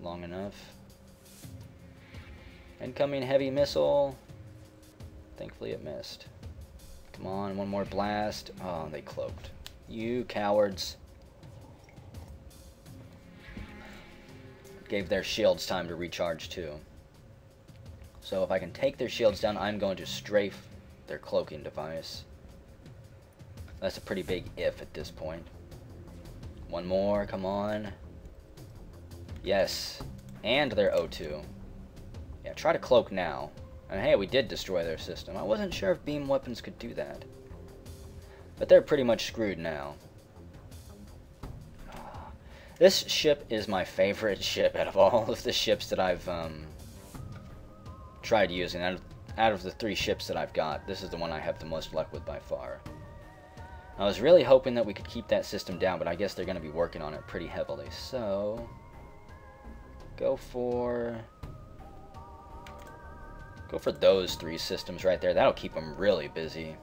long enough. Incoming heavy missile. Thankfully it missed. Come on, one more blast. Oh, they cloaked. You cowards. Gave their shields time to recharge too. So if I can take their shields down, I'm going to strafe their cloaking device. That's a pretty big if at this point. One more, come on. Yes. And their O2. Yeah, try to cloak now. And hey, we did destroy their system. I wasn't sure if beam weapons could do that. But they're pretty much screwed now. This ship is my favorite ship out of all of the ships that I've tried using. Out of the 3 ships that I've got, this is the one I have the most luck with by far. I was really hoping that we could keep that system down, but I guess they're going to be working on it pretty heavily. So, go for those 3 systems right there. That'll keep them really busy.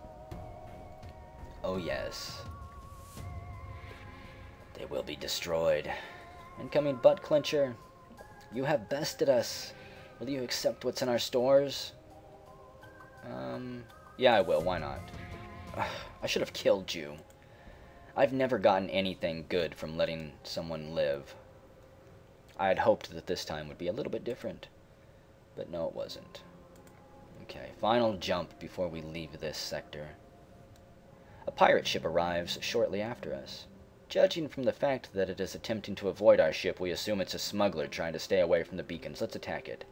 Oh yes. They will be destroyed. Incoming butt clincher. You have bested us. Will you accept what's in our stores? Yeah, I will. Why not? I should have killed you. I've never gotten anything good from letting someone live. I had hoped that this time would be a little bit different. But no, it wasn't. Okay, final jump before we leave this sector. A pirate ship arrives shortly after us. Judging from the fact that it is attempting to avoid our ship, we assume it's a smuggler trying to stay away from the beacons. Let's attack it.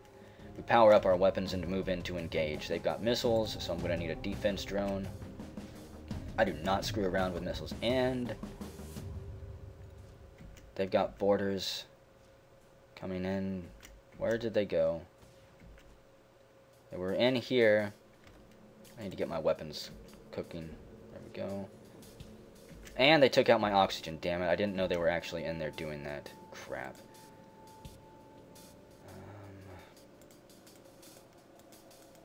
We power up our weapons and move in to engage. They've got missiles, so I'm going to need a defense drone. I do not screw around with missiles. And they've got boarders coming in. Where did they go? They were in here. I need to get my weapons cooking. There we go. And they took out my oxygen, damn it. I didn't know they were actually in there doing that. Crap.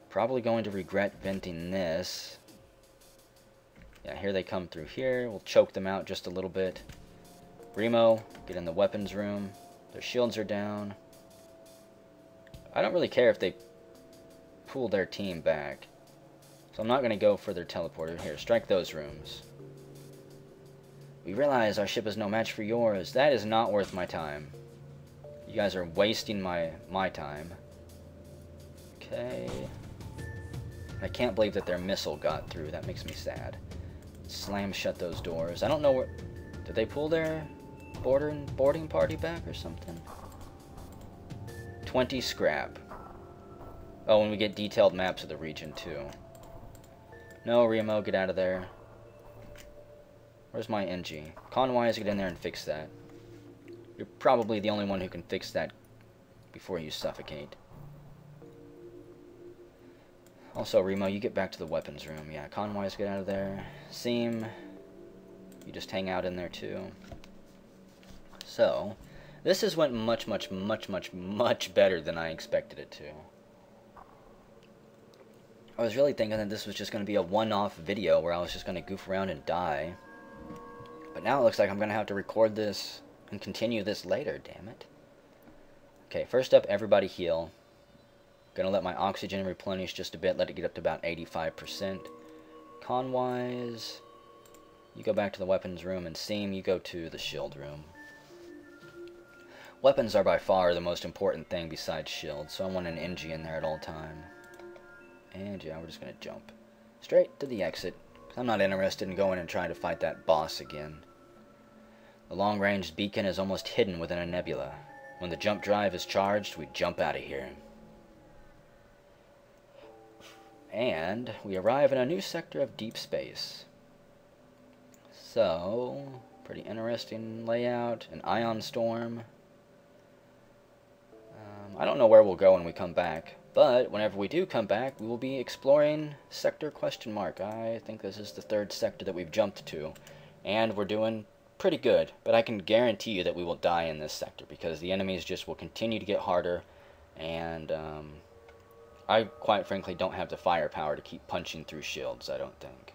Probably going to regret venting this. Yeah, here they come through here. We'll choke them out just a little bit. Remo, get in the weapons room. Their shields are down. I don't really care if they pull their team back. So I'm not going to go for their teleporter. Here, strike those rooms. We realize our ship is no match for yours. That is not worth my time. You guys are wasting my time. Okay. I can't believe that their missile got through. That makes me sad. Slam shut those doors. I don't know where... Did they pull their boarding party back or something? 20 scrap. Oh, and we get detailed maps of the region too. No, Remo, get out of there. Where's my NG? Conwise, get in there and fix that. You're probably the only one who can fix that before you suffocate. Also, Remo, you get back to the weapons room. Yeah, Conwise, get out of there. Seam, you just hang out in there too. So, this has went much better than I expected it to. I was really thinking that this was just going to be a one-off video where I was just going to goof around and die. But now it looks like I'm going to have to record this and continue this later, damn it. Okay, first up, everybody heal. Gonna let my oxygen replenish just a bit, let it get up to about 85%. Conwise, you go back to the weapons room, and Seam, you go to the shield room. Weapons are by far the most important thing besides shields, so I want an NG in there at all time. And yeah, we're just gonna jump straight to the exit. I'm not interested in going and trying to fight that boss again. The long-range beacon is almost hidden within a nebula. When the jump drive is charged, we jump out of here. And we arrive in a new sector of deep space. So, pretty interesting layout. An ion storm. I don't know where we'll go when we come back. But whenever we do come back, we will be exploring sector question mark. I think this is the 3rd sector that we've jumped to. And we're doing pretty good. But I can guarantee you that we will die in this sector, because the enemies just will continue to get harder. And I quite frankly don't have the firepower to keep punching through shields, I don't think.